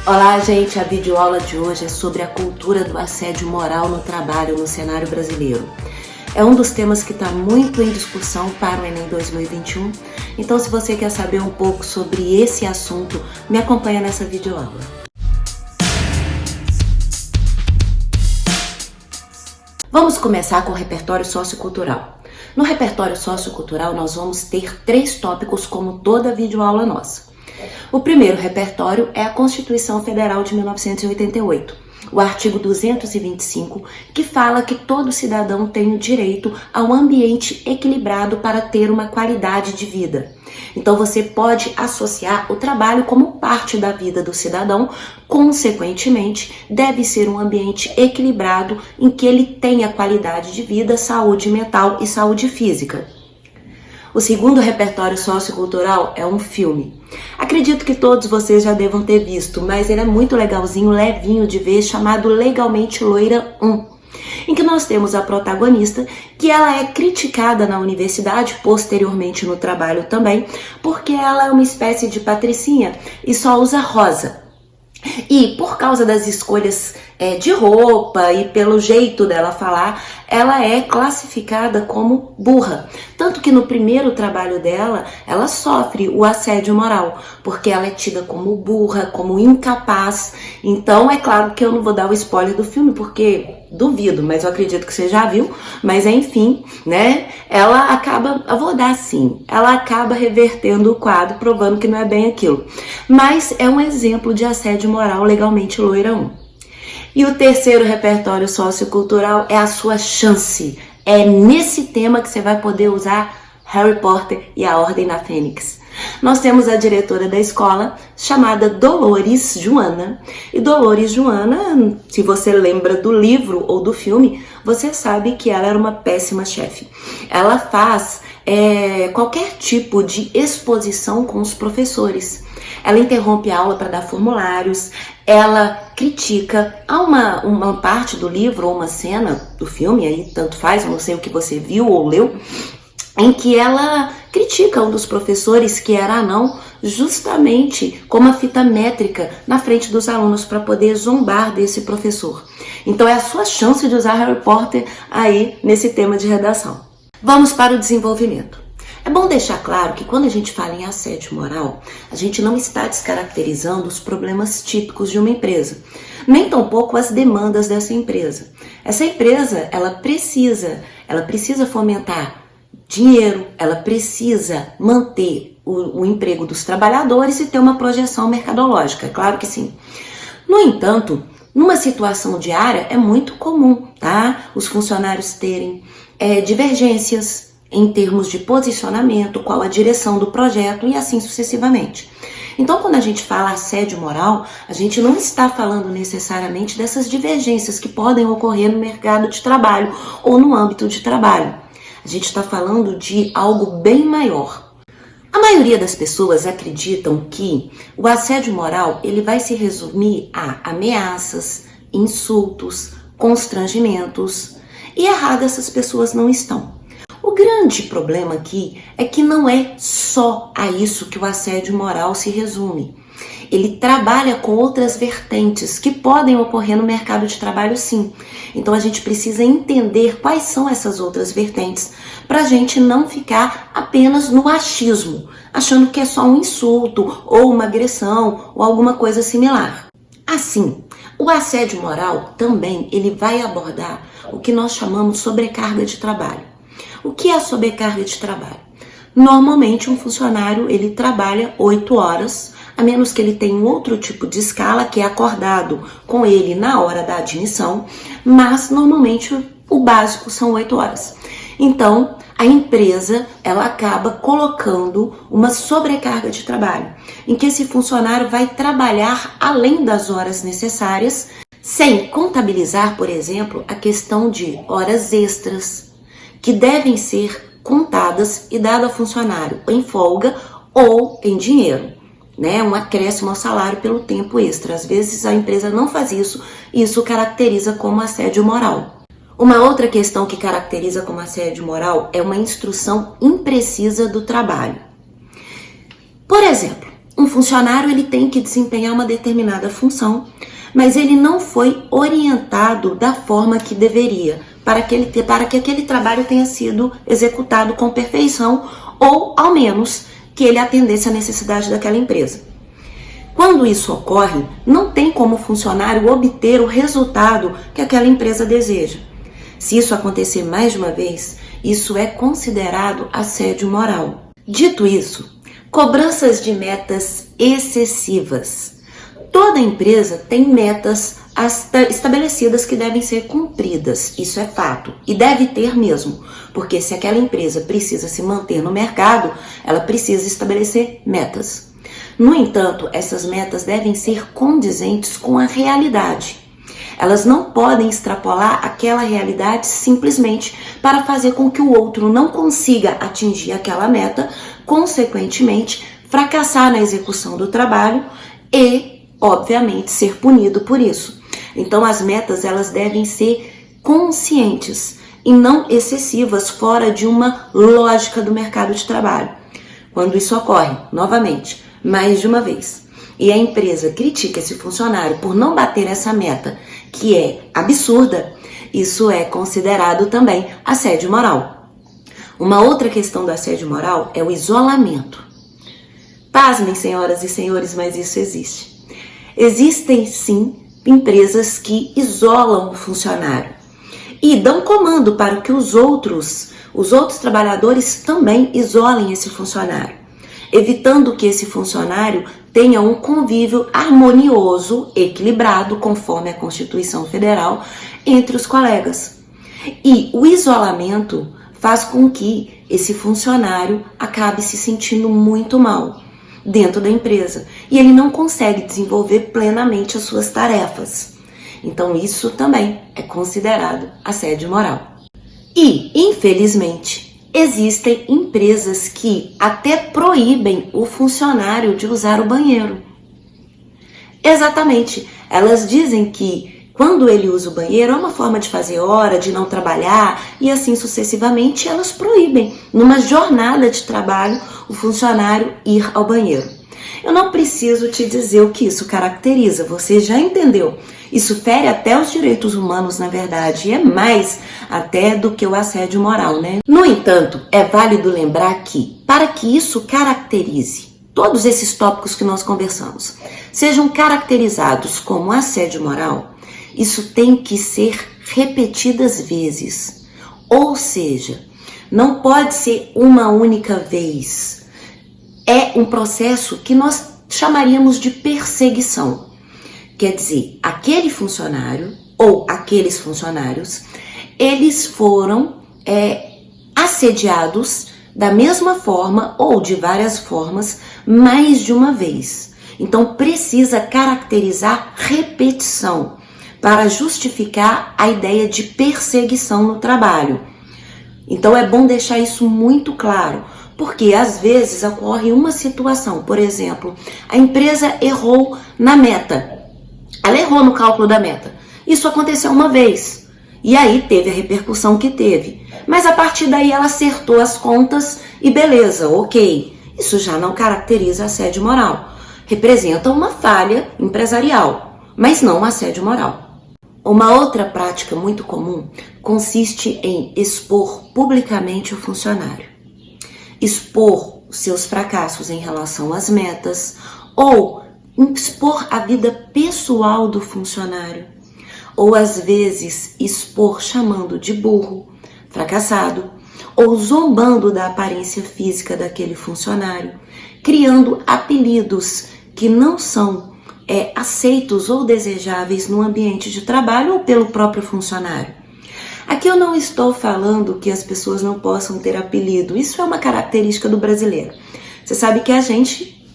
Olá, gente! A videoaula de hoje é sobre a cultura do assédio moral no trabalho no cenário brasileiro. É um dos temas que está muito em discussão para o Enem 2021, então se você quer saber um pouco sobre esse assunto, me acompanha nessa videoaula. Vamos começar com o repertório sociocultural. No repertório sociocultural, nós vamos ter 3 tópicos como toda videoaula nossa. O primeiro repertório é a Constituição Federal de 1988, o artigo 225, que fala que todo cidadão tem o direito a um ambiente equilibrado para ter uma qualidade de vida. Então você pode associar o trabalho como parte da vida do cidadão, consequentemente, deve ser um ambiente equilibrado em que ele tenha qualidade de vida, saúde mental e saúde física. O segundo repertório sociocultural é um filme. Acredito que todos vocês já devam ter visto, mas ele é muito legalzinho, levinho de ver, chamado Legalmente Loira 1, em que nós temos a protagonista, que ela é criticada na universidade, posteriormente no trabalho também, porque ela é uma espécie de patricinha e só usa rosa. E por causa das escolhas de roupa e pelo jeito dela falar, ela é classificada como burra. Tanto que no primeiro trabalho dela, ela sofre o assédio moral, porque ela é tida como burra, como incapaz. Então é claro que eu não vou dar o spoiler do filme, porque duvido, mas eu acredito que você já viu. Mas enfim, né? Ela acaba, eu vou dar sim, ela acaba revertendo o quadro, provando que não é bem aquilo. Mas é um exemplo de assédio moral Legalmente Loira 1. E o terceiro repertório sociocultural é a sua chance. É nesse tema que você vai poder usar Harry Potter e a Ordem da Fênix. Nós temos a diretora da escola, chamada Dolores Joana. E Dolores Joana, se você lembra do livro ou do filme, você sabe que ela era uma péssima chefe. Ela faz qualquer tipo de exposição com os professores. Ela interrompe a aula para dar formulários, ela critica. Há uma parte do livro ou uma cena do filme, aí tanto faz, eu não sei o que você viu ou leu, em que ela critica um dos professores que era anão, justamente com uma fita métrica na frente dos alunos para poder zombar desse professor. Então é a sua chance de usar Harry Potter aí nesse tema de redação. Vamos para o desenvolvimento. É bom deixar claro que quando a gente fala em assédio moral, a gente não está descaracterizando os problemas típicos de uma empresa, nem tampouco as demandas dessa empresa. Essa empresa, ela precisa fomentar dinheiro, ela precisa manter o emprego dos trabalhadores e ter uma projeção mercadológica, claro que sim. No entanto, numa situação diária é muito comum, tá? Os funcionários terem divergências em termos de posicionamento, qual a direção do projeto e assim sucessivamente. Então, quando a gente fala assédio moral, a gente não está falando necessariamente dessas divergências que podem ocorrer no mercado de trabalho ou no âmbito de trabalho. A gente está falando de algo bem maior. A maioria das pessoas acreditam que o assédio moral ele vai se resumir a ameaças, insultos, constrangimentos, e erradas essas pessoas não estão. O grande problema aqui é que não é só a isso que o assédio moral se resume. Ele trabalha com outras vertentes que podem ocorrer no mercado de trabalho, sim. Então a gente precisa entender quais são essas outras vertentes para a gente não ficar apenas no achismo, achando que é só um insulto ou uma agressão ou alguma coisa similar. Assim, o assédio moral também ele vai abordar o que nós chamamos de sobrecarga de trabalho. O que é a sobrecarga de trabalho? Normalmente um funcionário ele trabalha 8 horas, a menos que ele tenha um outro tipo de escala que é acordado com ele na hora da admissão, mas normalmente o básico são 8 horas. Então, a empresa ela acaba colocando uma sobrecarga de trabalho, em que esse funcionário vai trabalhar além das horas necessárias, sem contabilizar, por exemplo, a questão de horas extras, que devem ser contadas e dado ao funcionário em folga ou em dinheiro, né? Um acréscimo ao salário pelo tempo extra. Às vezes a empresa não faz isso e isso caracteriza como assédio moral. Uma outra questão que caracteriza como assédio moral é uma instrução imprecisa do trabalho. Por exemplo, Um funcionário ele tem que desempenhar uma determinada função, mas ele não foi orientado da forma que deveria para que aquele trabalho tenha sido executado com perfeição ou, ao menos, que ele atendesse à necessidade daquela empresa. Quando isso ocorre, não tem como o funcionário obter o resultado que aquela empresa deseja. Se isso acontecer mais de uma vez, isso é considerado assédio moral. Dito isso, cobranças de metas excessivas. Toda empresa tem metas estabelecidas que devem ser cumpridas, isso é fato, e deve ter mesmo, porque se aquela empresa precisa se manter no mercado, ela precisa estabelecer metas. No entanto, essas metas devem ser condizentes com a realidade. Elas não podem extrapolar aquela realidade simplesmente para fazer com que o outro não consiga atingir aquela meta, consequentemente, fracassar na execução do trabalho e, obviamente, ser punido por isso. Então, as metas elas devem ser conscientes e não excessivas fora de uma lógica do mercado de trabalho. Quando isso ocorre, novamente, mais de uma vez, e a empresa critica esse funcionário por não bater essa meta, que é absurda, isso é considerado também assédio moral. Uma outra questão do assédio moral é o isolamento. Pasmem, senhoras e senhores, mas isso existe. Existem, sim, empresas que isolam o funcionário e dão comando para que os outros trabalhadores também isolem esse funcionário, evitando que esse funcionário tenha um convívio harmonioso, equilibrado, conforme a Constituição Federal, entre os colegas. E o isolamento faz com que esse funcionário acabe se sentindo muito mal dentro da empresa e ele não consegue desenvolver plenamente as suas tarefas. Então isso também é considerado assédio moral. E, infelizmente, existem empresas que até proíbem o funcionário de usar o banheiro. Exatamente, elas dizem que quando ele usa o banheiro é uma forma de fazer hora, de não trabalhar e assim sucessivamente, elas proíbem, numa jornada de trabalho, o funcionário ir ao banheiro. Eu não preciso te dizer o que isso caracteriza, você já entendeu. Isso fere até os direitos humanos, na verdade, e é mais até do que o assédio moral, né? No entanto, é válido lembrar que, para que isso caracterize todos esses tópicos que nós conversamos, sejam caracterizados como assédio moral, isso tem que ser repetidas vezes. Ou seja, não pode ser uma única vez. É um processo que nós chamaríamos de perseguição. Quer dizer, aquele funcionário ou aqueles funcionários, eles foram assediados da mesma forma ou de várias formas, mais de uma vez. Então precisa caracterizar repetição para justificar a ideia de perseguição no trabalho. Então é bom deixar isso muito claro, porque às vezes ocorre uma situação, por exemplo, a empresa errou na meta, ela errou no cálculo da meta. Isso aconteceu uma vez, e aí teve a repercussão que teve. Mas a partir daí ela acertou as contas e beleza, ok. Isso já não caracteriza assédio moral. Representa uma falha empresarial, mas não um assédio moral. Uma outra prática muito comum consiste em expor publicamente o funcionário. Expor seus fracassos em relação às metas ou expor a vida pessoal do funcionário. Ou às vezes expor chamando de burro, fracassado, ou zombando da aparência física daquele funcionário, criando apelidos que não são aceitos ou desejáveis no ambiente de trabalho ou pelo próprio funcionário. Aqui eu não estou falando que as pessoas não possam ter apelido, isso é uma característica do brasileiro. Você sabe que a gente,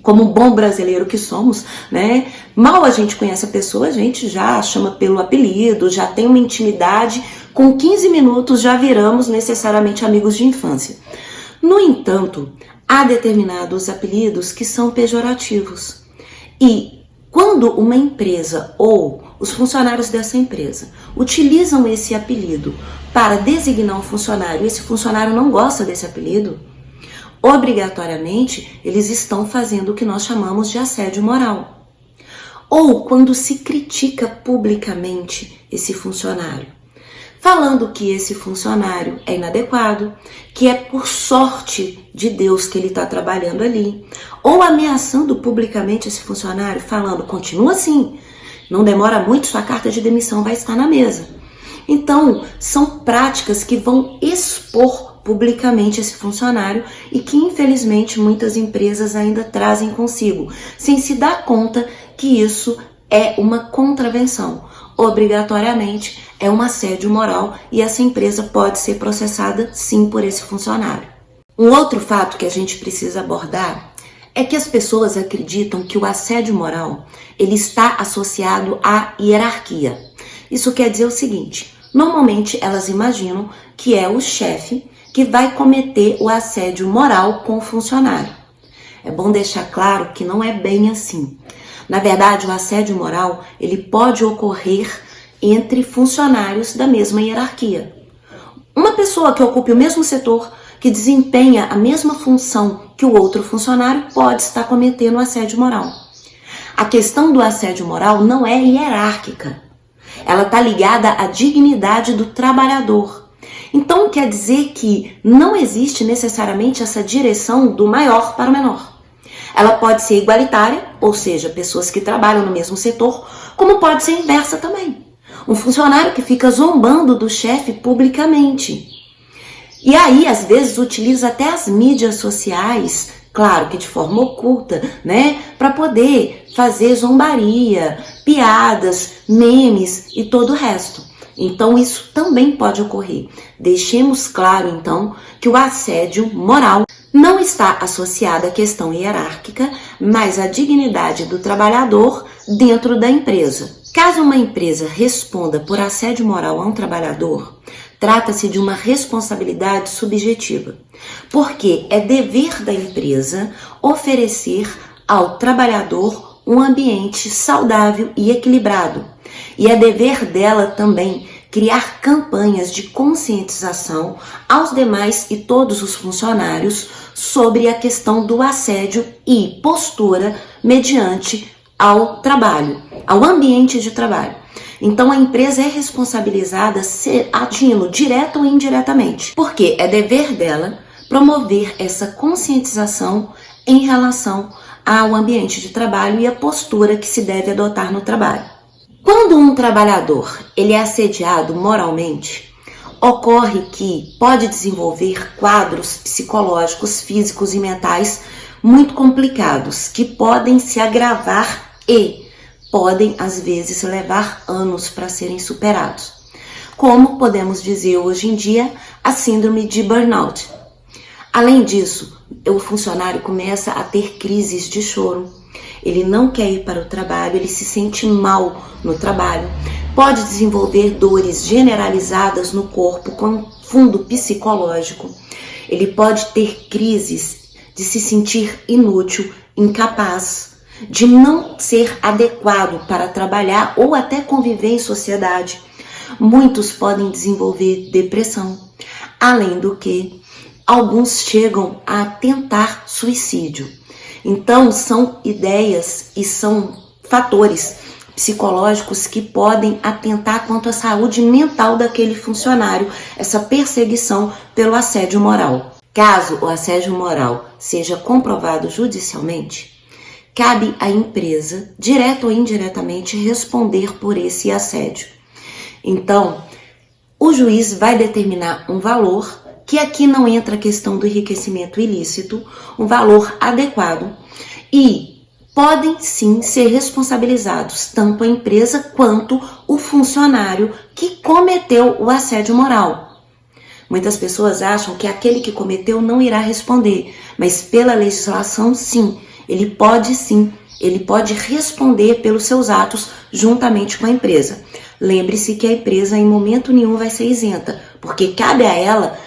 como bom brasileiro que somos, né, mal a gente conhece a pessoa, a gente já chama pelo apelido, já tem uma intimidade, com 15 minutos já viramos necessariamente amigos de infância. No entanto, há determinados apelidos que são pejorativos. E quando uma empresa ou os funcionários dessa empresa utilizam esse apelido para designar um funcionário e esse funcionário não gosta desse apelido, obrigatoriamente eles estão fazendo o que nós chamamos de assédio moral. Ou quando se critica publicamente esse funcionário, falando que esse funcionário é inadequado, que é por sorte de Deus que ele está trabalhando ali, ou ameaçando publicamente esse funcionário, falando, continua assim, não demora muito, sua carta de demissão vai estar na mesa. Então, são práticas que vão expor publicamente esse funcionário e que, infelizmente, muitas empresas ainda trazem consigo, sem se dar conta que isso é uma contravenção. Obrigatoriamente é um assédio moral e essa empresa pode ser processada sim por esse funcionário. Um outro fato que a gente precisa abordar é que as pessoas acreditam que o assédio moral ele está associado à hierarquia. Isso quer dizer o seguinte, normalmente elas imaginam que é o chefe que vai cometer o assédio moral com o funcionário. É bom deixar claro que não é bem assim. Na verdade, o assédio moral ele pode ocorrer entre funcionários da mesma hierarquia. Uma pessoa que ocupe o mesmo setor, que desempenha a mesma função que o outro funcionário, pode estar cometendo assédio moral. A questão do assédio moral não é hierárquica. Ela está ligada à dignidade do trabalhador. Então, quer dizer que não existe necessariamente essa direção do maior para o menor. Ela pode ser igualitária, ou seja, pessoas que trabalham no mesmo setor, como pode ser inversa também. Um funcionário que fica zombando do chefe publicamente. E aí, às vezes, utiliza até as mídias sociais, claro que de forma oculta, né? Para poder fazer zombaria, piadas, memes e todo o resto. Então, isso também pode ocorrer. Deixemos claro, então, que o assédio moral não está associado à questão hierárquica, mas à dignidade do trabalhador dentro da empresa. Caso uma empresa responda por assédio moral a um trabalhador, trata-se de uma responsabilidade subjetiva, porque é dever da empresa oferecer ao trabalhador um ambiente saudável e equilibrado. E é dever dela também criar campanhas de conscientização aos demais e todos os funcionários sobre a questão do assédio e postura mediante ao trabalho, ao ambiente de trabalho. Então a empresa é responsabilizada agindo direto ou indiretamente, porque é dever dela promover essa conscientização em relação ao ambiente de trabalho e a postura que se deve adotar no trabalho. Quando um trabalhador ele é assediado moralmente, ocorre que pode desenvolver quadros psicológicos, físicos e mentais muito complicados, que podem se agravar e podem, às vezes, levar anos para serem superados. Como podemos dizer hoje em dia, a síndrome de burnout. Além disso, o funcionário começa a ter crises de choro. Ele não quer ir para o trabalho, ele se sente mal no trabalho, pode desenvolver dores generalizadas no corpo com fundo psicológico, ele pode ter crises de se sentir inútil, incapaz, de não ser adequado para trabalhar ou até conviver em sociedade. Muitos podem desenvolver depressão, além do que alguns chegam a tentar suicídio. Então, são ideias e são fatores psicológicos que podem atentar quanto à saúde mental daquele funcionário, essa perseguição pelo assédio moral. Caso o assédio moral seja comprovado judicialmente, cabe à empresa, direto ou indiretamente, responder por esse assédio. Então, o juiz vai determinar um valor, que aqui não entra a questão do enriquecimento ilícito, um valor adequado, e podem sim ser responsabilizados tanto a empresa quanto o funcionário que cometeu o assédio moral. Muitas pessoas acham que aquele que cometeu não irá responder, mas pela legislação sim, ele pode responder pelos seus atos juntamente com a empresa. Lembre-se que a empresa em momento nenhum vai ser isenta, porque cabe a ela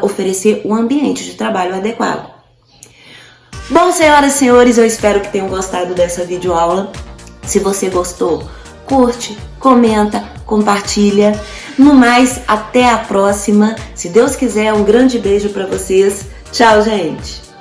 oferecer um ambiente de trabalho adequado. Bom, senhoras e senhores, eu espero que tenham gostado dessa videoaula. Se você gostou, curte, comenta, compartilha. No mais, até a próxima. Se Deus quiser, um grande beijo para vocês. Tchau, gente!